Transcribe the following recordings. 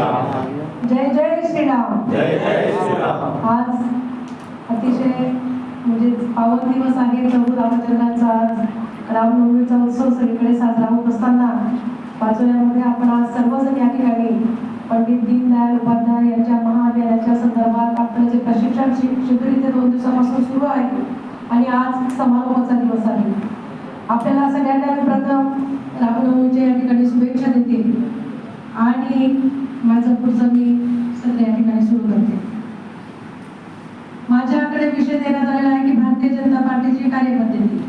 श्रीराम. जय जय श्रीराम. जय जय श्रीराम. आज अतिशय म्हणजे पावन दिवस आहे. प्रभू रामचंद्रांचा आज रामनवमीचा उत्सव सगळीकडे साजरा होत असताना पाचोऱ्यामध्ये आपण आज सर्वजण या ठिकाणी पंडित दीनदयाल उपाध्याय यांच्या महाअभियानाच्या संदर्भात आपलं जे प्रशिक्षण शिबिर इथे 2 दिवसापासून सुरू आहे आणि आज समारोपाचा दिवस आहे. आपल्याला सगळ्यांना मी प्रथम रामनवमीच्या या ठिकाणी शुभेच्छा देते आणि माझं पुढचं मी सध्या या ठिकाणी सुरू करते. माझ्याकडे विषय देण्यात आलेला आहे की भारतीय जनता पार्टीची कार्यपद्धती.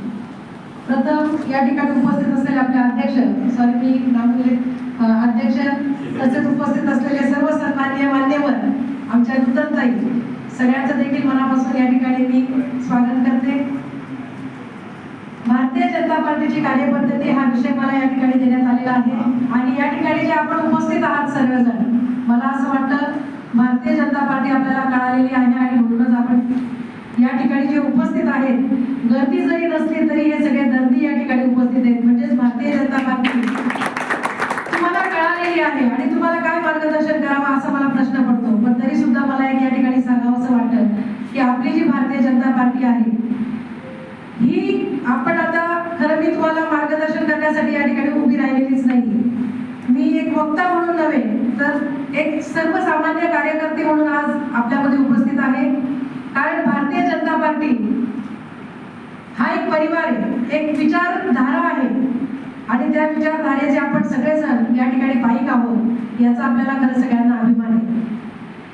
प्रथम या ठिकाणी उपस्थित असलेले आपले अध्यक्ष अध्यक्ष तसेच उपस्थित असलेले सर्व सन्माननीय मान्यवर आमच्या नूतनताई सगळ्यांचं देखील मनापासून या ठिकाणी मी स्वागत करते. भारतीय जनता पार्टीची कार्यपद्धती हा विषय मला या ठिकाणी देण्यात आलेला आहे आणि या ठिकाणी जे आपण उपस्थित आहात सर्वजण, मला असं वाटतं भारतीय जनता पार्टी आपल्याला कळालेली आहे आणि म्हणूनच आपण या ठिकाणी जे उपस्थित आहेत, गर्दी जरी नसली तरी हे सगळे दर्दी या ठिकाणी उपस्थित आहेत. म्हणजेच भारतीय जनता पार्टी तुम्हाला कळालेली आहे आणि तुम्हाला काय मार्गदर्शन करावं असा मला प्रश्न पडतो. पण तरी सुद्धा मला एक या ठिकाणी सांगावं असं वाटतं की आपली जी भारतीय जनता पार्टी आहे ही आपण आता खरं मी तुम्हाला मार्गदर्शन करण्यासाठी या ठिकाणी उभी राहिलेलीच नाही. मी एक वक्ता म्हणून नव्हे तर एक सर्वसामान्य कार्यकर्ते म्हणून आज आपल्यामध्ये उपस्थित आहे. कारण भारतीय जनता पार्टी हा एक परिवार आहे, एक विचारधारा आहे आणि त्या विचारधारेचे आपण सगळेजण या ठिकाणी पायी आहोत याचा आपल्याला खरं सगळ्यांना अभिमान आहे.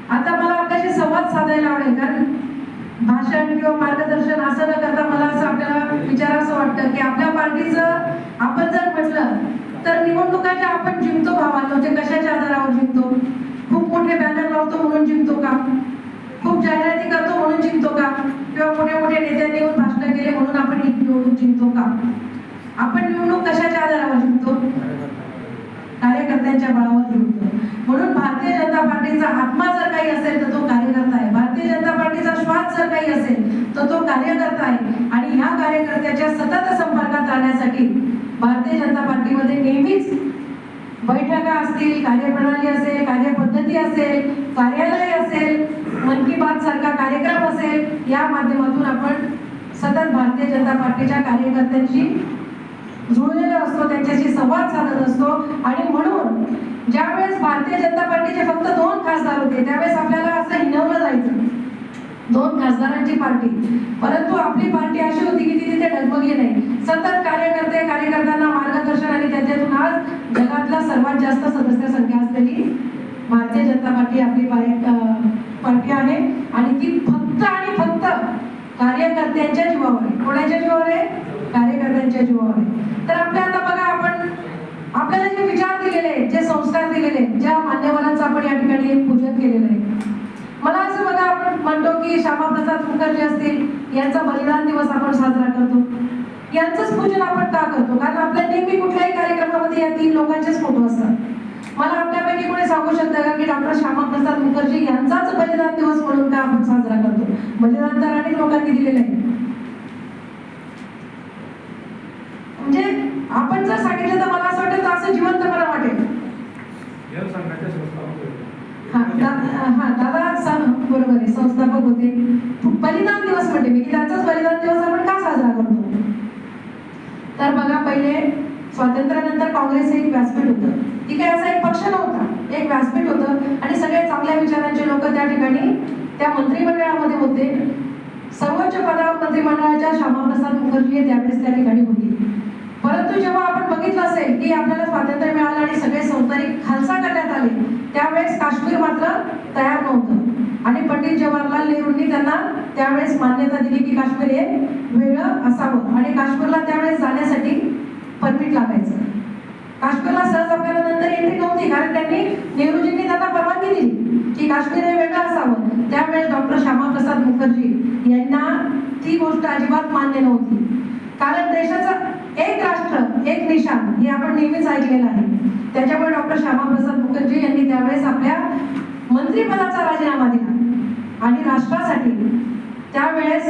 आता मला आपल्याशी संवाद साधायला आवडेल, कारण भाषण किंवा मार्गदर्शन असं न करता मला असं आपल्याला विचारावं वाटतं की आपल्या पार्टीचं आपण जर म्हटलं तर निवडणुकाच्या आपण जिंकतो भावांनो, ते कशाच्या आधारावर जिंकतो? खूप मोठे बॅनर लावतो म्हणून जिंकतो का? खूप जाहिराती करतो म्हणून जिंकतो का? किंवा मोठ्या मोठ्या नेत्यांनी येऊन भाषण केले म्हणून आपण निवडणूक जिंकतो का? आपण निवडणूक कशाच्या आधारावर जिंकतो? कार्यकर्त्यांच्या बळावर जिंकतो. म्हणून भारतीय जनता पार्टीचा आत्मा जर काही असेल तर तो कार्यकर्ता आहे. भारतीय जनता पार्टीचा श्वास जर काही असेल तर तो कार्यकर्ता आहे आणि ह्या कार्यकर्त्याच्या सतत संपर्कात राहण्यासाठी भारतीय जनता पार्टीमध्ये नेहमीच बैठका असतील, कार्यप्रणाली असेल, कार्यपद्धती असेल, कार्यालय असेल, मन की बात सारखा कार्यक्रम असेल, या माध्यमातून आपण सतत भारतीय जनता पार्टीच्या कार्यकर्त्यांशी जुळलेलो असतो, त्यांच्याशी संवाद साधत असतो. आणि म्हणून ज्यावेळेस भारतीय जनता पार्टीचे फक्त 2 खासदार होते त्यावेळेस आपल्याला असं हिणवलं जायचं 2 खासदारांची पार्टी, परंतु आपली पार्टी अशी होती की ती तिथे डगमगली नाही. सतत कार्यकर्त्यांना मार्गदर्शन आणि त्याच्यातून आज जगातला सर्वात जास्त सदस्य संख्या असलेली भारतीय जनता पार्टी आपली पार्टी आहे आणि ती फक्त आणि फक्त कार्यकर्त्यांच्या जीवावर आहे. कोणाच्या जीवावर आहे? कार्यकर्त्यांच्या जीवावर आहे. तर आपल्या आता बघा, आपण आपल्याला जे विचार दिलेले, जे संस्कार दिलेले, ज्या मान्यवरांचं आपण या ठिकाणी पूजन केलेलं आहे, मला असं बघा, आपण म्हणतो की श्यामाप्रसाद मुखर्जी असतील यांचा बलिदान दिवस आपण साजरा करतो. यांचंच पूजन आपण का करतो? कारण आपल्या नेहमी कुठल्याही कार्यक्रमामध्ये या 3 लोकांचेच फोटो असतात. मला आपल्यापैकी कोणी सांगू शकतं का की डॉक्टर श्यामाप्रसाद मुखर्जी यांचाच बलिदान दिवस म्हणून का आपण साजरा करतो? बलिदान तर अनेक लोकांनी दिलेलं आहे. म्हणजे आपण जर सांगितलं तर मला असं वाटतं असं जिवंतपणा वाटेल. दादा बरोबर आहे, संस्थापक होते. बलिदान दिवस म्हणते मी की त्यांचाच बलिदान दिवस आपण का साजरा करतो? तर बघा, पहिले स्वातंत्र्यानंतर काँग्रेस एक व्यासपीठ होतं. ती काही असा एक पक्ष नव्हता, एक व्यासपीठ होतं आणि सगळे चांगल्या विचारांचे लोक त्या ठिकाणी त्या मंत्रिमंडळामध्ये होते. सर्वोच्च पदावर मंत्रिमंडळाच्या श्यामाप्रसाद मुखर्जी त्यावेळेस त्या ठिकाणी होती. परंतु जेव्हा आपण बघितलं असेल की आपल्याला स्वातंत्र्य मिळालं आणि सगळे संस्थानिक खालसा करण्यात आले, त्यावेळेस काश्मीर मात्र तयार नव्हतं आणि पंडित जवाहरलाल नेहरूंनी त्यांना त्यावेळेस मान्यता दिली की काश्मीर हे वेगळं असावं आणि काश्मीरला त्यावेळेस जाण्यासाठी परमिट लागायचं. काश्मीरला सहज आपल्याला नंतर एंट्री नव्हती, कारण त्यांनी नेहरूजींनी त्यांना परवानगी दिली की काश्मीर हे वेगळं असावं. त्यावेळेस डॉक्टर श्यामाप्रसाद मुखर्जी यांना ती गोष्ट अजिबात मान्य नव्हती. कारण देशाचं एक राष्ट्र एक निशाण हे आपण नेहमीच ऐकलेलं आहे. त्याच्यामुळे डॉक्टर श्यामाप्रसाद मुखर्जी यांनी त्यावेळेस आपल्या मंत्रिपदाचा राजीनामा दिला आणि राष्ट्रासाठी त्यावेळेस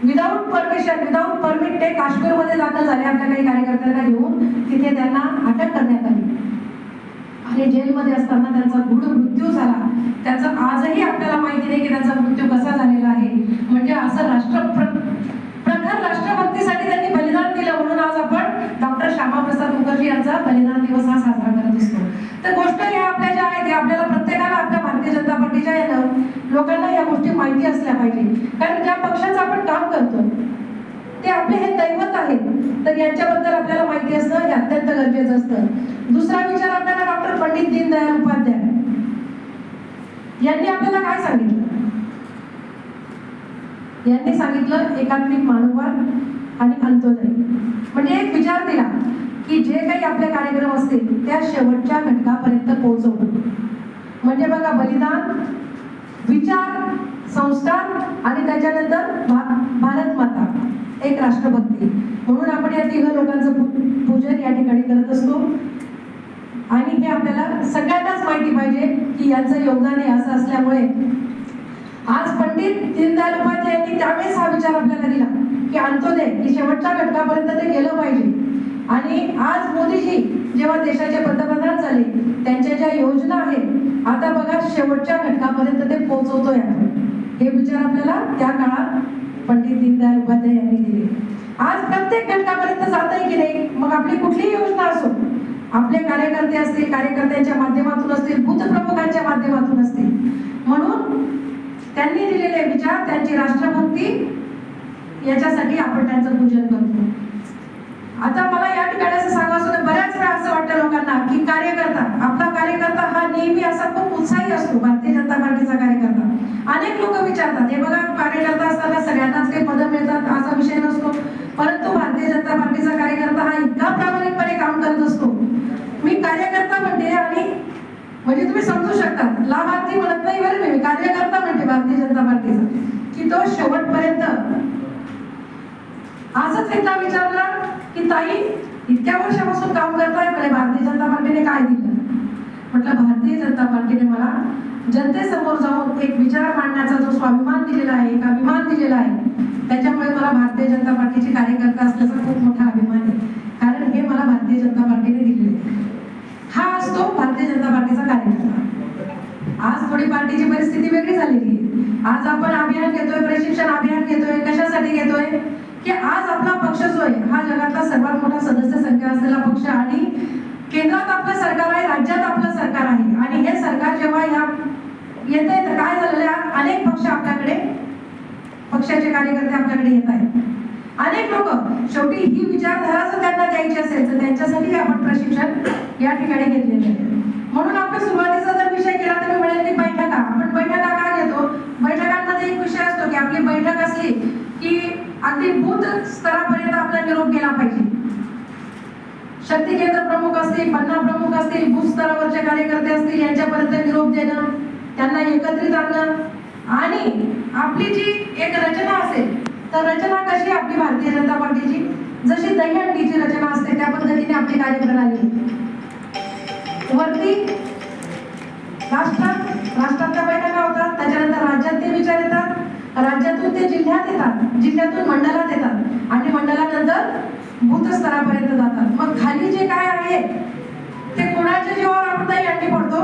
विदाऊट परमिशन, विदाऊट परमिट ते काश्मीरमध्ये दाखल झाले. आपल्या काही कार्यकर्त्यांना घेऊन तिथे त्यांना अटक करण्यात आली. आणि जेलमध्ये असताना त्यांचा गूढ मृत्यू झाला. त्याचं आजही आपल्याला माहिती नाही की त्यांचा मृत्यू कसा झालेला आहे. म्हणजे असं प्रखर राष्ट्रभक्तीसाठी त्यांनी बलिदान दिलं, म्हणून आज आपण डॉक्टर श्यामाप्रसाद मुखर्जी यांचा बलिदान दिवस हा साजरा करत असतो. तर गोष्ट ह्या आपल्या ज्या आहेत त्या आपल्याला प्रत्येकाला आपल्या भारतीय जनता पार्टीच्या लोकांना या गोष्टी माहिती असल्या पाहिजे. कारण ज्या पक्षाचं आपण काम करतो ते आपले हे दैवत आहेत, तर यांच्याबद्दल आपल्याला माहिती असणं हे अत्यंत गरजेचं असतं. दुसरा विचार आपल्याला डॉक्टर पंडित दीनदयाल उपाध्याय यांनी आपल्याला काय सांगितलं. यांनी सांगितलं एकात्मिक मानववाद आणि अंत्योदय. म्हणजे एक विचार दिला की जे काही आपले कार्यक्रम असतील त्या शेवटच्या घटकापर्यंत पोहोचवणं. म्हणजे बघा, बलिदान, विचार, संस्कार आणि त्याच्यानंतर भारत माता, एक राष्ट्रभक्ती. म्हणून आपण या तिघ लोकांचं पूजन या ठिकाणी करत असतो. आणि हे आपल्याला सगळ्यांनाच माहिती पाहिजे की यांचं योगदान हे असं असल्यामुळे आज पंडित दीनदयाल उपाध्याय यांनी त्यावेळेस हा विचार आपल्याला दिला की अंत्योदय की शेवटच्या घटकापर्यंत ते गेलं पाहिजे. आणि आज मोदीजी जेव्हा देशाचे पंतप्रधान झाले, त्यांच्या ज्या योजना आहेत आता बघा शेवटच्या घटकापर्यंत ते पोहोचवतोय आपण. हे विचार आपल्याला त्या काळात पंडित दीनदयाल उपाध्याय यांनी दिले. आज प्रत्येक घटकापर्यंत जातंय की नाही. मग आपली कुठलीही योजना असो, आपले कार्यकर्ते असतील, कार्यकर्त्यांच्या माध्यमातून असतील, बूथप्रमुखांच्या माध्यमातून असतील, म्हणून त्यांनी दिलेले विचार, त्यांची राष्ट्रभक्ती, याच्यासाठी आपण त्यांचं पूजन करतो. आता मला या ठिकाणी असं सांगायचं, बऱ्याच वेळा असं वाटतं लोकांना की कार्यकर्ता, आपला कार्यकर्ता हा नेहमी असा खूप उत्साही असतो. भारतीय जनता पार्टीचा कार्यकर्ता, अनेक लोक विचारतात, हे बघा कार्यकर्ता असताना सगळ्यांनाच काही पदं मिळतात असा विषय नसतो, परंतु भारतीय जनता पार्टीचा कार्यकर्ता हा इतका प्रामाणिकपणे काम करत असतो. मी कार्यकर्ता म्हणते आणि म्हणजे तुम्ही समजू शकता, लाभार्थी म्हणत नाही बरं, मी कार्यकर्ता म्हणते भारतीय जनता पार्टीचा, की तो शेवटपर्यंत. असंच एकदा विचारलं की ताई इतक्या वर्षापासून काम करताय, म्हणजे भारतीय जनता पार्टीने काय दिलं. म्हटलं भारतीय जनता पार्टीने मला जनतेसमोर जाऊन एक विचार मांडण्याचा जो स्वाभिमान दिलेला आहे, एक अभिमान दिलेला आहे, त्याच्यामुळे मला भारतीय जनता पार्टीचे कार्यकर्ता असल्याचा खूप मोठा अभिमान आहे. कारण हे मला भारतीय जनता पार्टीने दिले. हा असतो भारतीय जनता पार्टीचा कार्यकर्ता. आज थोडी पार्टीची परिस्थिती वेगळी झालेली आहे. आज आपण अभियान घेतोय, प्रशिक्षण अभियान घेतोय. कशासाठी घेतोय की आज आपला पक्ष जो आहे हा जगातला सर्वात मोठा सदस्य संख्या असलेला पक्ष, आणि केंद्रात आपलं सरकार आहे, राज्यात आपलं सरकार आहे. आणि हे सरकार जेव्हा या येतंय तर काय झालेलं आहे, अनेक पक्ष आपल्याकडे, पक्षाचे कार्यकर्ते आपल्याकडे येत आहेत. अनेक लोक, शेवटी ही विचारधारा जर त्यांना द्यायची असेल तर त्यांच्यासाठी आपण प्रशिक्षण या ठिकाणी घेतलेले आहे. म्हणून आपण सुरुवातीचा जर विषय केला तर मी म्हणेल की बैठका. आपण बैठका का घेतो. बैठकांमध्ये एक विषय असतो की आपली बैठक असली की अगदी बूथ स्तरापर्यंत आपला निरोप गेला पाहिजे. शक्ती केंद्र प्रमुख असतील, पन्ना प्रमुख असतील, बूथ स्तरावरचे कार्यकर्ते असतील, यांच्यापर्यंत निरोप देणं, त्यांना एकत्रित आणणं. आणि आपली जी एक रचना असेल तर रचना कशी आपली भारतीय जनता पार्टीची, जशी दहीहंडीची रचना असते त्या पद्धतीने आपली कार्यप्रणाली. वरती राष्ट्रातल्या बैठका होतात, त्याच्यानंतर राज्यात ते विचार येतात, राज्यातून ते जिल्ह्यात येतात, जिल्ह्यातून मंडळात येतात, आणि मंडळानंतर बूथ स्तरापर्यंत जातात. मग खाली जे काय आहे ते कोणाच्या जीवावर आपण दहीहंडी पडतो,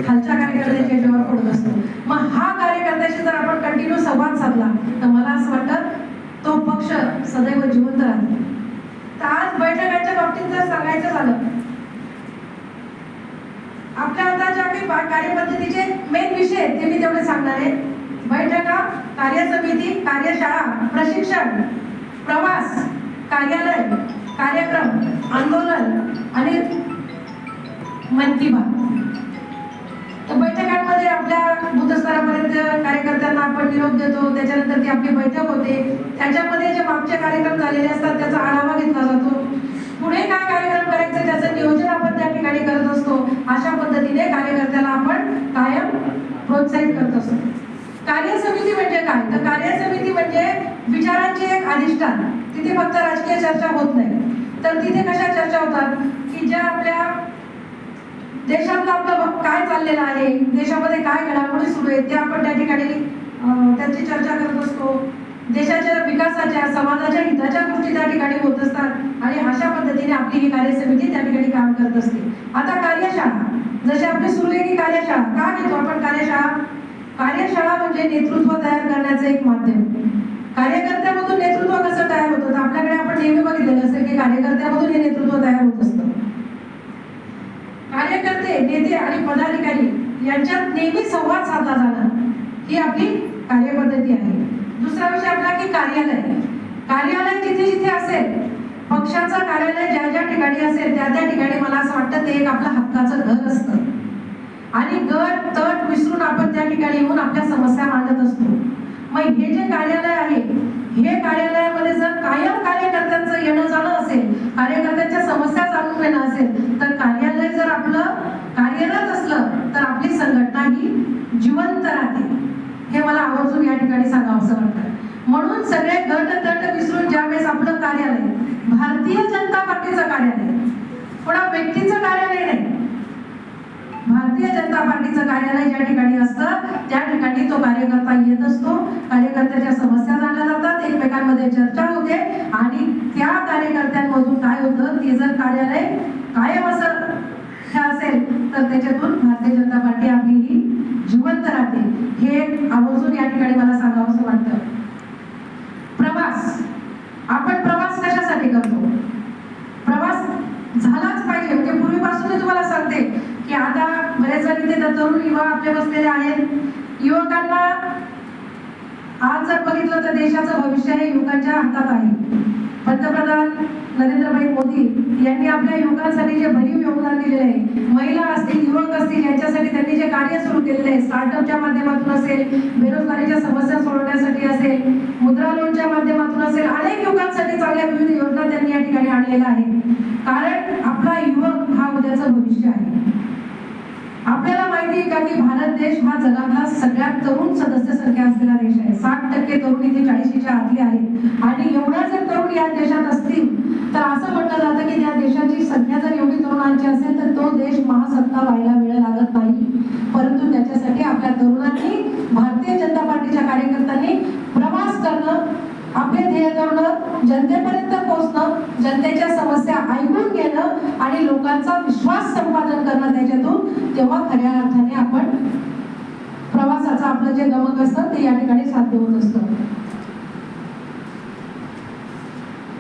खालच्या कार्यकर्त्याच्या जीवावर पडत असतो. मग हा कार्यकर्त्याशी जर आपण कंटिन्यू संवाद साधला तर मला असं वाटतं तो पक्ष सदैव जिवंत राहतो. तर आज बैठकांच्या बाबतीत जर सांगायचं झालं, आपल्या आता ज्या काही कार्यपद्धतीचे मेन विषय ते मी तेवढे सांगणार आहे. बैठका, कार्यसमिती, कार्यशाळा, प्रशिक्षण, प्रवास, कार्यालय, कार्यक्रम, आंदोलन आणि मन की बात. तर बैठकांमध्ये आपल्या बूथस्तरापर्यंत कार्यकर्त्यांना आपण निरोप देतो, त्याच्यानंतर ती आपली बैठक होते, त्याच्यामध्ये जे मागचे कार्यक्रम झालेले असतात त्याचा आढावा घेतला जातो, पुढे काय कार्यक्रम करायचे त्याचं नियोजन आपण त्या ठिकाणी करत असतो. अशा पद्धतीने कार्यकर्त्याला आपण कायम प्रोत्साहित करत असतो. कार्यसमिती म्हणजे काय, तर कार्यसमिती म्हणजे विचारांचे एक अधिष्ठान. तिथे फक्त राजकीय चर्चा होत नाही, तर तिथे कशा चर्चा होतात की ज्या आपल्या देशातलं आपलं काय चाललेलं आहे, देशामध्ये काय घडामोडी सुरू आहेत ते आपण त्या ठिकाणी त्यांची चर्चा करत असतो. देशाच्या विकासाच्या, समाजाच्या हिताच्या गोष्टी त्या ठिकाणी होत असतात, आणि अशा पद्धतीने आपली ही कार्यसमिती त्या ठिकाणी काम करत असते. आता कार्यशाळा, जशी आपली सुरू आहे की कार्यशाळा, का घेतो आपण कार्यशाळा? कार्यशाळा म्हणजे नेतृत्व तयार करण्याचं एक माध्यम. कार्यकर्त्यामधून नेतृत्व कसं तयार होतं? तर आपल्याकडे आपण नेहमी बघितलेलं असेल की कार्यकर्त्यामधून हे नेतृत्व तयार होत असतं. कार्यकर्ते, नेते आणि पदाधिकारी यांच्यात नेहमी संवाद साधला जाणं ही आपली कार्यपद्धती आहे. दुसरा विषय आपला की कार्यालय. कार्यालय जिथे जिथे असेल, पक्षाचं कार्यालय ज्या ज्या ठिकाणी असेल त्या त्या ठिकाणी मला असं वाटतं ते एक आपलं हक्काचं घर असतं आणि गट तट विसरून आपण त्या ठिकाणी येऊन आपल्या समस्या मांडत असतो. मग हे जे कार्यालय आहे, हे कार्यालयामध्ये जर कायम कार्यकर्त्यांचं येणं जाणं असेल, कार्यकर्त्यांच्या समस्या जाणून घेणं असेल, तर कार्यालय जर आपलं कार्यरत असलं तर आपली संघटना ही जिवंत राहते. हे मला आवर्जून या ठिकाणी सांगावंसं वाटतं. म्हणून सगळे गट तट विसरून ज्यावेळेस आपलं कार्यालय, भारतीय जनता पार्टीचं कार्यालय, कोणा व्यक्तीचं कार्यालय नाही, भारतीय जनता पार्टीचं कार्यालय ज्या ठिकाणी असतं त्या ठिकाणी तो कार्यकर्ता येत असतो. कार्यकर्त्याच्या समस्या जाणल्या जातात, एकमेकांमध्ये चर्चा होते आणि त्या कार्यकर्त्यांमधून काय होतं, ते जर कार्यालय कायम असेल तर त्याच्यातून भारतीय जनता पार्टी आपली ही जिवंत राहते. हे आवर्जून या ठिकाणी मला सांगावंसं वाटतं. प्रवास, आपण प्रवास कशासाठी करतो? प्रवास झालाच पाहिजे. म्हणजे पूर्वीपासून मी तुम्हाला सांगते की आता बरेच जण इथे तरुण युवा आपले बसलेले आहेत. युवकांना आज जर बघितलं तर देशाचं भविष्य हे युवकांच्या हातात आहे. पंतप्रधान नरेंद्रभाई मोदी यांनी आपल्या युवकांसाठी जे भरीव योगदान दिलेले आहे, महिला असतील, युवक असतील, यांच्यासाठी त्यांनी जे कार्य सुरू केलेले आहे, स्टार्टअपच्या माध्यमातून असेल, बेरोजगारीच्या समस्या सोडवण्यासाठी असेल, मुद्रा लोनच्या माध्यमातून असेल, अनेक युवकांसाठी चांगल्या विविध योजना त्यांनी या ठिकाणी आणलेल्या आहेत. कारण आपला युवक हा उद्याचं भविष्य आहे. आपल्याला माहिती आहे का की भारत देश हा जगातला सगळ्यात तरुण सदस्य संख्या असलेला देश आहे. 60% तरुण इथे 40च्या आतले आहेत आणि एवढा जर तरुण या देशात असतील तर असं म्हटलं जातं की त्या देशाची संख्या जर एवढी तरुणांची असेल तर तो देश महासत्ता व्हायला वेळ लागत नाही. परंतु त्याच्यासाठी आपल्या तरुणांनी, भारतीय जनता पार्टीच्या कार्यकर्त्यांनी प्रवास करणं, आपले ध्येय करणं, जनतेपर्यंत पोहोचणं, जनतेच्या समस्या ऐकून घेणं आणि लोकांचा विश्वास संपादन करणं त्याच्यातून, तेव्हा खऱ्या अर्थाने आपण प्रवासाचं आपलं जे गमक असतं ते या ठिकाणी साध्य होत असतं.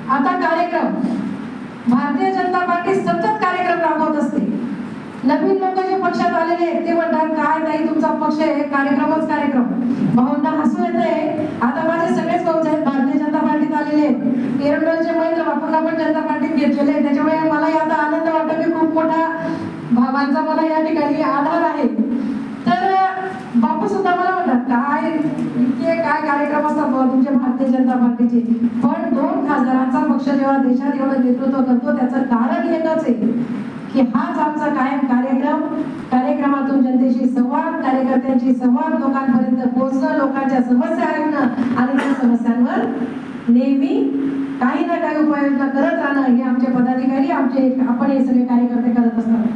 आता कार्यक्रम, भारतीय जनता पार्टी सतत कार्यक्रम राबवत असते. नवीन लोक जे पक्षात आलेले आहेत ते म्हणतात काय ताई तुमचा पक्ष आहे, कार्यक्रमच कार्यक्रम. भाऊंना हसू येतंय. आता माझे सगळेच भाऊ आहेत भारतीय जनता पार्टीत आलेले आहेत. एरंडोलचे महेंद्र बापूंना पण जनता पार्टीत घेतलेले आहे. त्याच्यामुळे मला आता आनंद वाटतो की खूप मोठा भावांचा मला या ठिकाणी आधार आहे. तर बापू सुद्धा मला म्हणतात काय इतके काय कार्यक्रम असतात तुमच्या भारतीय जनता पार्टीचे. पण 2 खासदारांचा पक्ष जेव्हा देशात एवढं नेतृत्व करतो त्याचं कारण एकच आहे की हाच आमचा कायम कार्यक्रम, कार्यक्रमातून जनतेशी संवाद, कार्यकर्त्यांशी संवाद, लोकांपर्यंत पोहोचणं, लोकांच्या समस्या ऐकणं आणि त्या समस्यांवर नेहमी काही ना काही उपाययोजना करत राहणं हे आमचे पदाधिकारी, आपण हे सगळे कार्यकर्ते करत असतात.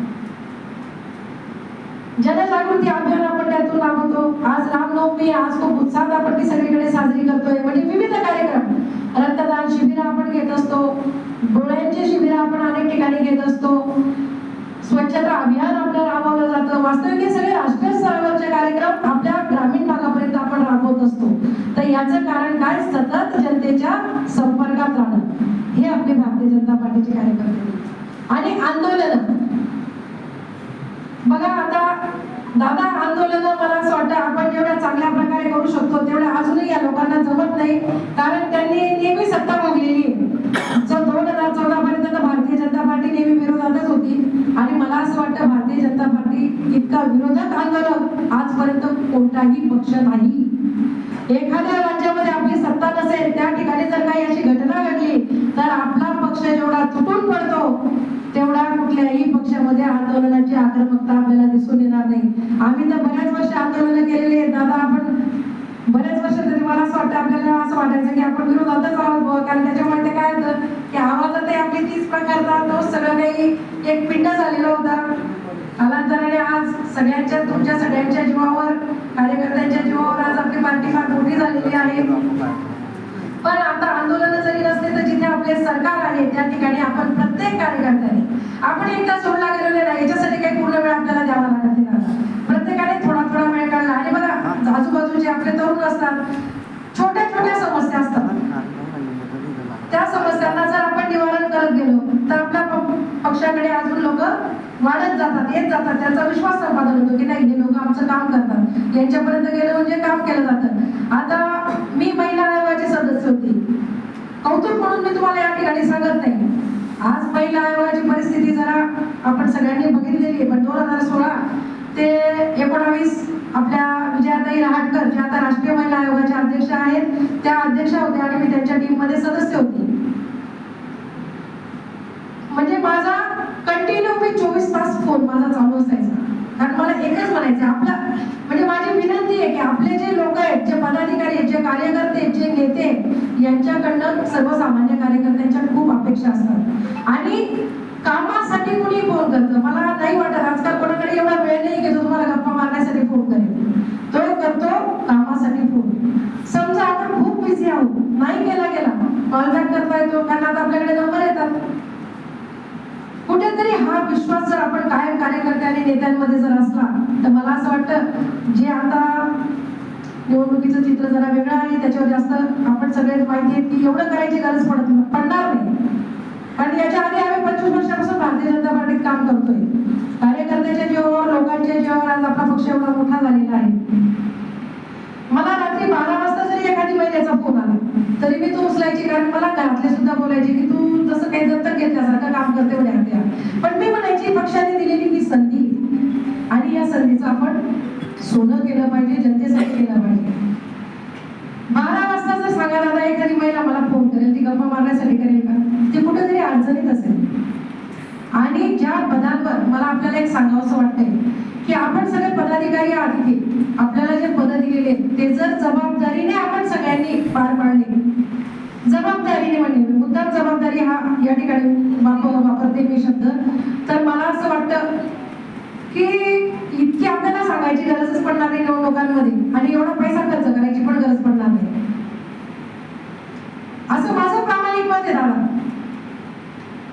जनजागृती अभियान आपण त्यातून राबवतो. आज रामनवमी, आज खूप उत्साहात आपण ती सगळीकडे साजरी करतोय. म्हणजे विविध कार्यक्रम, रक्तदान शिबिर आपण घेत असतो, डोळ्यांचे शिबिर आपण अनेक ठिकाणी घेत असतो, स्वच्छता अभियान आपलं राबवलं जातं. वास्तविक हे सगळे राष्ट्रीय स्तरावरचे कार्यक्रम आपल्या ग्रामीण भागापर्यंत आपण राबवत असतो. तर याचं कारण काय, सतत जनतेच्या संपर्कात राहणं हे आपले भारतीय जनता पार्टीचे कार्यकर्ते. आणि आंदोलन बघा, आता दादा आंदोलन मला असं वाटतं आपण जेवढ्या चांगल्या प्रकारे करू शकतो तेवढ्या अजूनही या लोकांना जमत नाही. कारण त्यांनी नेहमी सत्ता भोगलेली आहे. जो 2014 पर्यंत तर भारतीय जनता पार्टी नेहमी विरोधातच होती आणि मला असं वाटतं भारतीय जनता पार्टी इतका विरोधक आंदोलक आजपर्यंत कोणताही पक्ष नाही. एखाद्या राज्यामध्ये आपली सत्ता नसेल, त्या ठिकाणी जर काही अशी घटना घडली तर आपला पक्ष जेवढा तुटून पडतो तेवढा कुठल्याही पक्षामध्ये आंदोलनाची आक्रमकता आपल्याला दिसून येणार नाही. आम्ही तर बऱ्याच वर्ष आंदोलन केलेले आहेत दादा. आपण बरेच वर्ष तरी मला असं वाटतं आपल्याला असं वाटायचं की आपण विरोधातच आहोत. कारण त्याच्यामुळे ते काय होतं की आवाजात आपली तीच प्रकारचा तो सगळं काही एक पिंड झालेला होता. कालांतराने आज सगळ्यांच्या, तुमच्या सगळ्यांच्या जीवावर, कार्यकर्त्यांच्या जीवावर आज आपली पार्टी फार मोठी झालेली आहे. पण आता आंदोलन जरी नसले तर जिथे आपले सरकार आहे त्या ठिकाणी आपण प्रत्येक कार्यकर्त्याने आपण एकदा सोडला गेलेले नाही, याच्यासाठी काही पूर्ण वेळ आपल्याला द्यावा लागत नाही. प्रत्येकाने थोडा थोडा वेळ काढला आणि बघा आजूबाजूचे आपले तरुण असतात, छोट्या छोट्या समस्या असतात, त्या समस्यांना जर आपण निवारण करत गेलो तर आपल्या पक्षाकडे अजून लोक वाढत जातात, येत जातात, त्यांचा विश्वास संपादन होतो की नाही हे लोक आमचं काम करतात, यांच्यापर्यंत गेलं म्हणजे काम केलं जातं. आता मी महिला आयोगाचे सदस्य होते, कौतुक म्हणून मी तुम्हाला या ठिकाणी सांगत नाही. आज महिला आयोगाची परिस्थिती जरा आपण सगळ्यांनी बघितलेली आहे, पण 2016 ते 19 आपल्या विजयाताई रहाटकर ज्या आता राष्ट्रीय महिला आयोगाच्या अध्यक्ष आहेत त्या अध्यक्ष होत्या आणि मी त्यांच्या टीम मध्ये सदस्य होते. म्हणजे माझा कंटिन्यू मी 24 तास फोन माझा चालू असायचा, कारण मला एकच म्हणायचं आपला म्हणजे माझी विनंती आहे की आपले जे लोक आहेत, जे पदाधिकारी आहेत, जे कार्यकर्ते, जे नेते, यांच्याकडनं सर्वसामान्य कार्यकर्त्यांच्या खूप अपेक्षा असतात आणि कामासाठी कुणी फोन करतं मला नाही वाटत. आजकाल कोणाकडे एवढा वेळ नाही की तो तुम्हाला गप्पा मारण्यासाठी फोन करेल, तो करतो कामासाठी फोन. समजा आपण खूप बिझी आहोत, नाही केला गेला कॉल बॅक करता येतो, कारण आता आपल्याकडे नंबर येतात. कुठेतरी हा विश्वास जर आपण कायम कार्यकर्त्यांनी नेत्यांमध्ये जर असला तर मला असं वाटतं जे आता निवडणुकीचं चित्र जरा वेगळं आहे, त्याच्यावर जास्त आपण सगळेच माहिती आहे की एवढं करायची गरज पडणार नाही. कारण याच्या आधी आम्ही 25 वर्षापासून भारतीय जनता पार्टीत काम करतोय. कार्यकर्त्याच्या जीवावर, लोकांच्या जीवावर आज आपला पक्ष एवढा मोठा झालेला आहे. मला रात्री 12 वाजता जरी एखादी महिलेचा फोन आला तरी मी तो उचलायची, कारण मला घरातले सुद्धा बोलायचे की तू जसं काही दत्तक घेतल्यासारखं काम करते म्हणे. पण मी म्हणायची पक्षाने दिलेली ही संधी आणि या संधीचं आपण सोनं केलं पाहिजे, जनतेसाठी केलं पाहिजे. 12 वाजता जर सांगा दादा एखादी महिला मला फोन करेल, ती गप्पा मारण्यासाठी करेल का? ती कुठेतरी अडचणीत असेल. आणि ज्या पदांवर मला आपल्याला एक सांगावंसं वाटतंय की आपण सगळे पदाधिकारी आहात इथे, आपल्याला जे पद दिलेले ते जर जबाबदारीने आपण सगळ्यांनी पार पाडले, जबाबदारीने म्हणजे मुद्दाम जबाबदारी हा या ठिकाणी वापरते मी शब्द, तर मला असं वाटतं की इतकी आपल्याला सांगायची गरजच पडणार नाही निवडणुकांमध्ये आणि एवढा पैसा खर्च करायची पण गरज पडणार नाही, असं माझं प्रामाणिक मत आहे दादा.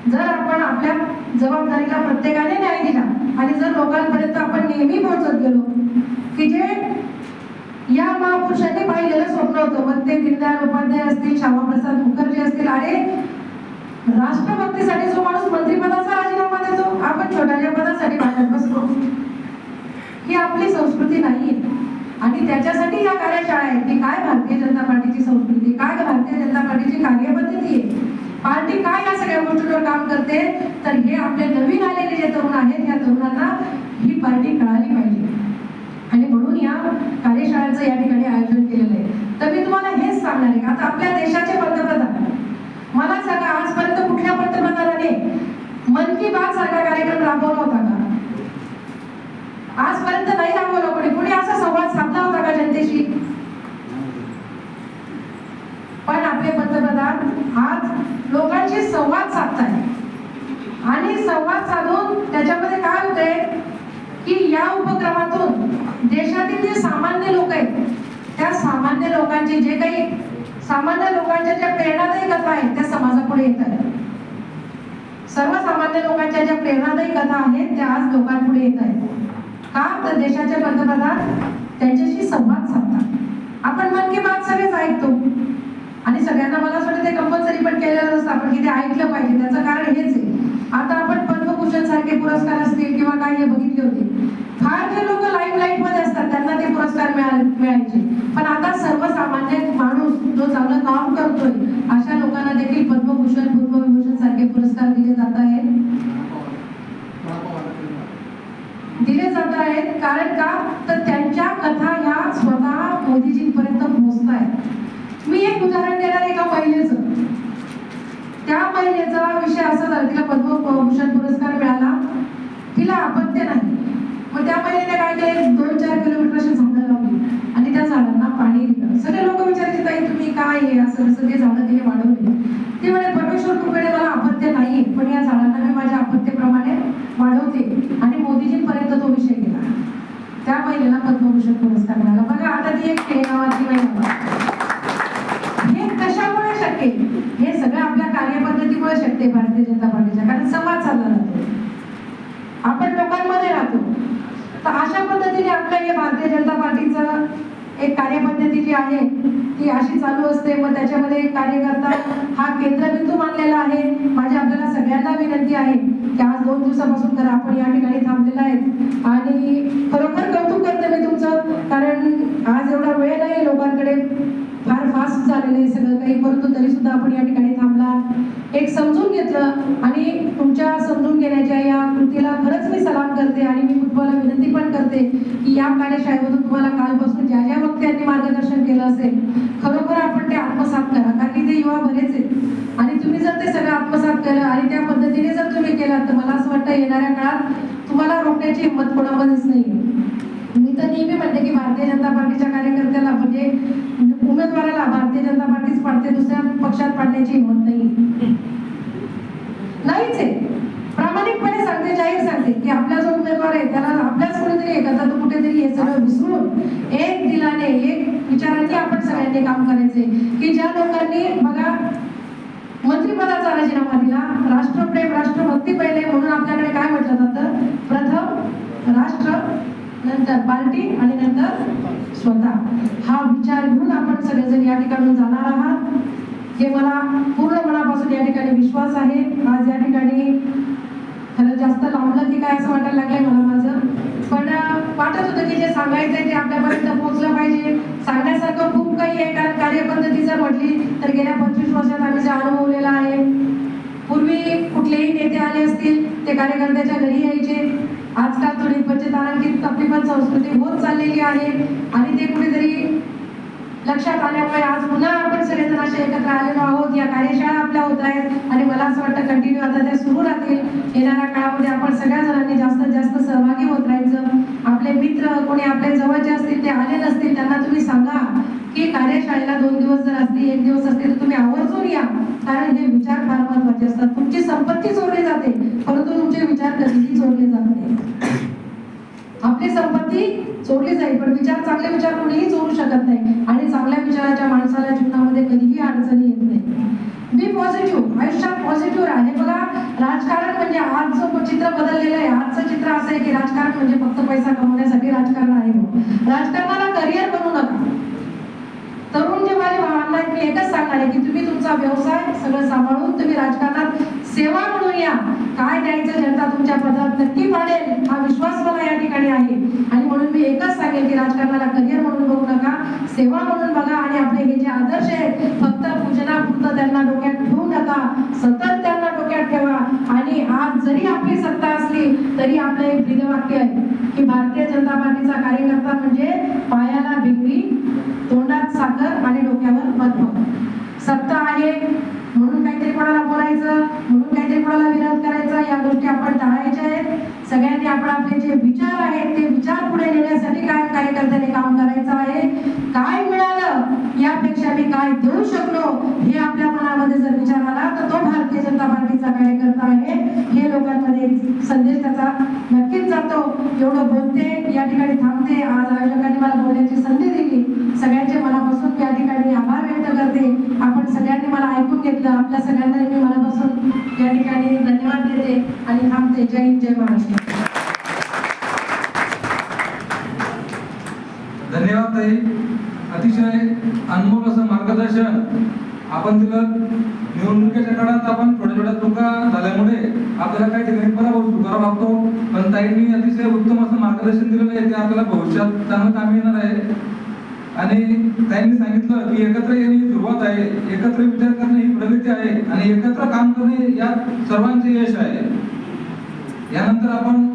जर आपण आपल्या जबाबदारीला प्रत्येकाने न्याय दिला आणि जर लोकांपर्यंत आपण नेहमी पोहोचत गेलो की जे या महापुरुषांनी पाहिलेलं स्वप्न होतं, मग ते दीनदयाळ उपाध्याय असतील, श्यामाप्रसाद मुखर्जी असतील, अरे राष्ट्रभक्तीसाठी जो माणूस मंत्रिपदाचा राजीनामा देतो, आपण छोट्याच्या पदासाठी भांडत बसतो, ही आपली संस्कृती नाहीये. आणि त्याच्यासाठी या कार्यशाळा आहेत की काय भारतीय जनता पार्टीची संस्कृती, काय भारतीय जनता पार्टीची कार्यपद्धती आहे, पार्टी काय या सगळ्या गोष्टींवर काम करते. तर हे आपले नवीन आलेले जे तरुण आहेत, या तरुणांना ही पार्टी कळाली पाहिजे आणि म्हणून या कार्यशाळेचं या ठिकाणी आयोजन केलेलं आहे. तर मी तुम्हाला हेच सांगणार आहे, आता आपल्या देशाचे पंतप्रधान, मला सांगा आजपर्यंत कुठल्या पंतप्रधानाने मन की बात सारखा कार्यक्रम राबवला होता का? आजपर्यंत नाही राबवला. कोणी असा संवाद साधला होता का जनतेशी? पण आपले पंतप्रधान आज लोकांशी संवाद साधताय आणि संवाद साधून त्याच्यामध्ये काय होतंय की या उपक्रमातून देशातील जे सामान्य लोक आहेत, त्या सामान्य लोकांचे जे काही सामान्य लोकांच्या ज्या प्रेरणादायी कथा आहेत त्या समाजापुढे येत आहेत. सर्वसामान्य लोकांच्या ज्या प्रेरणादायी कथा आहेत त्या आज लोकांपुढे येत आहेत. का? तर देशाचे पंतप्रधान त्यांच्याशी संवाद साधतात. आपण मन की बात सगळेच ऐकतो आणि सगळ्यांना मला असं वाटतं ते कंपल्सरी पण केलेलं नसतं आपण की ते ऐकलं पाहिजे. त्याचं कारण हेच आहे, आता आपण पद्मभूषण सारखे पुरस्कार असतील किंवा काय हे बघितले होते, फार जे लोक लाईमलाईट मध्ये असतात त्यांना ते पुरस्कार मिळायचे, पण आता सर्वसामान्य माणूस जो चांगलं काम करतोय अशा लोकांना देखील पद्मभूषण, पद्मविभूषण सारखे पुरस्कार दिले जात आहेत. कारण का? तर त्यांच्या कथा ह्या स्वतः मोदीजींपर्यंत पोहोचतायत. मी एक उदाहरण देणार एका महिलेचं. त्या महिलेचा विषय असा झाला, तिला पद्मभूषण पुरस्कार मिळाला, तिला अपत्य नाही. मग त्या महिलेने काय केलं, 2-4 किलोमीटर अशी झाडं लावली आणि त्या झाडांना पाणी दिलं. सगळे लोक विचारायचे ताई तुम्ही काय आहे असं कसं, ते झाडं तिने वाढवली. ती म्हणे परमेश्वर कृपेने मला अपत्य नाहीये, पण या झाडांना मी माझ्या अपत्यप्रमाणे वाढवते. आणि मोदीजींपर्यंत तो विषय गेला. त्या महिलेला पद्मभूषण पुरस्कार मिळाला. बघा आता ती एक नावाची महिला. हे कशामुळे शकते भारतीय जनता पार्टीच्या, कारण संवाद साधला जातो, आपण लोकांमध्ये राहतो. तर अशा पद्धतीने आपलं हे भारतीय जनता पार्टीचं एक कार्यपद्धती जी आहे ती अशी चालू असते. मग त्याच्यामध्ये कार्यकर्ता हा केंद्रबिंदू मानलेला आहे. माझी आपल्याला सगळ्यांना विनंती आहे की आज 2 दिवसापासून तर आपण या ठिकाणी थांबलेला आहेत आणि खरोखर कौतुक करते मी तुमचं, कारण आज एवढा वेळ नाही लोकांकडे, फार फास्ट झालेलं आहे सगळं काही, परंतु तरी सुद्धा आपण या ठिकाणी थांबला, एक समजून घेतलं आणि तुमच्या समजून घेण्याच्या या कृतीला खरंच मी सलाम करते. आणि मी तुम्हाला विनंती पण करते की या कार्यशाळेमधून तुम्हाला कालपासून ज्या ज्या वक्त्यांनी मार्गदर्शन केलं असेल खरोखर आपण ते आत्मसात करा, कारण इथे युवा बरेच आहेत आणि तुम्ही जर ते सगळं आत्मसात केलं आणि त्या पद्धतीने जर तुम्ही केलं तर मला असं वाटतं येणाऱ्या काळात तुम्हाला रोखण्याची हिंमत कोणामध्येच नाही. मी तर नेहमी म्हणते की भारतीय जनता पार्टीच्या कार्यकर्त्याला म्हणजे उमेदवाराला भारतीय जनता पार्टीच पाडते, दुसऱ्या पक्षात पाडण्याची हिंमत नाहीच आहे. प्रामाणिकपणे सांगते, जाहीर सांगते की आपला जो उमेदवार आहे त्याला आपल्याच कोणीतरी एकदा तो कुठेतरी हे सगळं विसरून एक दिलाने एक विचाराने आपण सगळ्यांनी काम करायचे. की ज्या लोकांनी बघा मंत्रिपदाचा राजीनामा दिला, राष्ट्रप्रेम राष्ट्रभक्ती पहिले म्हणून आपल्याकडे काय म्हटलं जातं, प्रथम राष्ट्र, नंतर पार्टी आणि नंतर स्वतः, हा विचार घेऊन आपण सगळेजण या ठिकाणून जाणार आहात हे मला पूर्ण मनापासून या ठिकाणी विश्वास आहे. आज या ठिकाणी खरं जास्त लांबलं की काय असं वाटायला लागलंय मला माझं, पण वाटत होतं की जे सांगायचंय ते आपल्यापर्यंत पोहोचलं पाहिजे. सांगण्यासारखं खूप काही आहे, कारण कार्यपद्धती जर म्हटली तर गेल्या 25 वर्षात आम्ही जे अनुभवलेलं आहे, पूर्वी कुठलेही नेते आले असतील ते कार्यकर्त्याच्या घरी यायचे, आजकाल थोडी पंचतारांकित आपली पण संस्कृती होत चाललेली आहे आणि ते कुठेतरी लक्षात आल्यामुळे आज पुन्हा आपण सगळेजण असे एकत्र आलेलो आहोत. या कार्यशाळा आपल्या होत आहेत आणि मला असं वाटतं कंटिन्यू आता त्या सुरू राहतील. येणाऱ्या काळामध्ये आपण सगळ्या जणांनी जास्तीत जास्त सहभागी होत राहायचं. आपले मित्र कोणी आपले जवळचे असतील ते आले नसतील त्यांना तुम्ही सांगा की कार्यशाळेला 2 दिवस जर असली 1 दिवस असतील तर तुम्ही आवर्जून या, कारण हे विचार फार महत्वाचे असतात. तुमची संपत्ती चोरली जाते परंतु तुमचे विचार कधीही चोरले जात नाही. आपली संपत्ती चोरली जाईल पण विचार, चांगले विचार कोणीही चोरू शकत नाही आणि चांगल्या विचाराच्या माणसाला जीवनामध्ये कधीही अडचणी येत नाही. बी पॉझिटिव्ह, आयुष्यात पॉझिटिव्ह राहा. हे बघा राजकारण म्हणजे आजचं चित्र बदललेलं आहे. आजचं चित्र असं आहे की राजकारण म्हणजे फक्त पैसा कमवण्यासाठी राजकारण आहे. राजकारणाला करिअर बनवू नका. तरुण जे माझे भावना आहेत मी एकच सांगणार आहे की तुम्ही तुमचा व्यवसाय सगळं सांभाळून तुम्ही राजकारणात सेवा म्हणून या. काय द्यायचं जनता तुमच्या पदात नक्की पाडेल हा विश्वास मला या ठिकाणी आहे आणि म्हणून मी एकच सांगेल की राजकारणाला करिअर म्हणून बघू नका, सेवा म्हणून बघा आणि आपले हे जे आदर्श आहेत फक्त पूजनापुरतं त्यांना डोक्यात ठेवू नका, सतत त्यांना डोक्यात ठेवा. आणि आज जरी आपली सत्ता असली तरी आपलं एक ब्रीदवाक्य आहे की भारतीय जनता पार्टीचा कार्यकर्ता म्हणजे पायाला भिंगरी, तोंडात साखर आणि डोक्यावर बर्फ. सत्ता आहे म्हणून काहीतरी कोणाला बोलायचं, म्हणून काहीतरी कोणाला विरोध करायचा, या गोष्टी आपण टाळायच्या आहेत. सगळ्यांनी आपण आपले जे विचार आहेत ते विचार पुढे नेण्यासाठी काय कार्यकर्त्याने काम करायचं आहे. काय मिळालं यापेक्षा मी काय देऊ शकलो हे आपल्या मनामध्ये जर विचार आला तर तो भारतीय जनता पार्टीचा कार्यकर्ता आहे हे लोकांमध्ये संदेश त्याचा नक्कीच जातो. एवढं बोलते, या ठिकाणी थांबते. आज आयोजकांनी मला बोलण्याची संधी दिली, सगळ्यांचे मनापासून या ठिकाणी आभार व्यक्त करते. आपण सगळ्यांनी मला ऐकून घेतलं, आपल्या सगळ्यांना मी मनापासून या ठिकाणी धन्यवाद देते आणि थांबते. जय हिंद, जय महाराष्ट्र. धन्यवाद ताई, अतिशय अनमोल असं मार्गदर्शन आपण दिलं. निवडणुकीच्या काळात आपण छोट्या चुका झाल्यामुळे आपल्याला काही ठिकाणी पराभव स्वीकारावा लागतो, पण ताईंनी अतिशय उत्तम असं मार्गदर्शन दिलेलं आहे ते आपल्याला भविष्यात चांगलं काम येणार आहे. आणि त्यांनी सांगितलं की एकत्र येणे ही सुरुवात आहे, एकत्र विचार करणे ही प्रगती आहे आणि एकत्र काम करणे यात सर्वांचे यश आहे. यानंतर आपण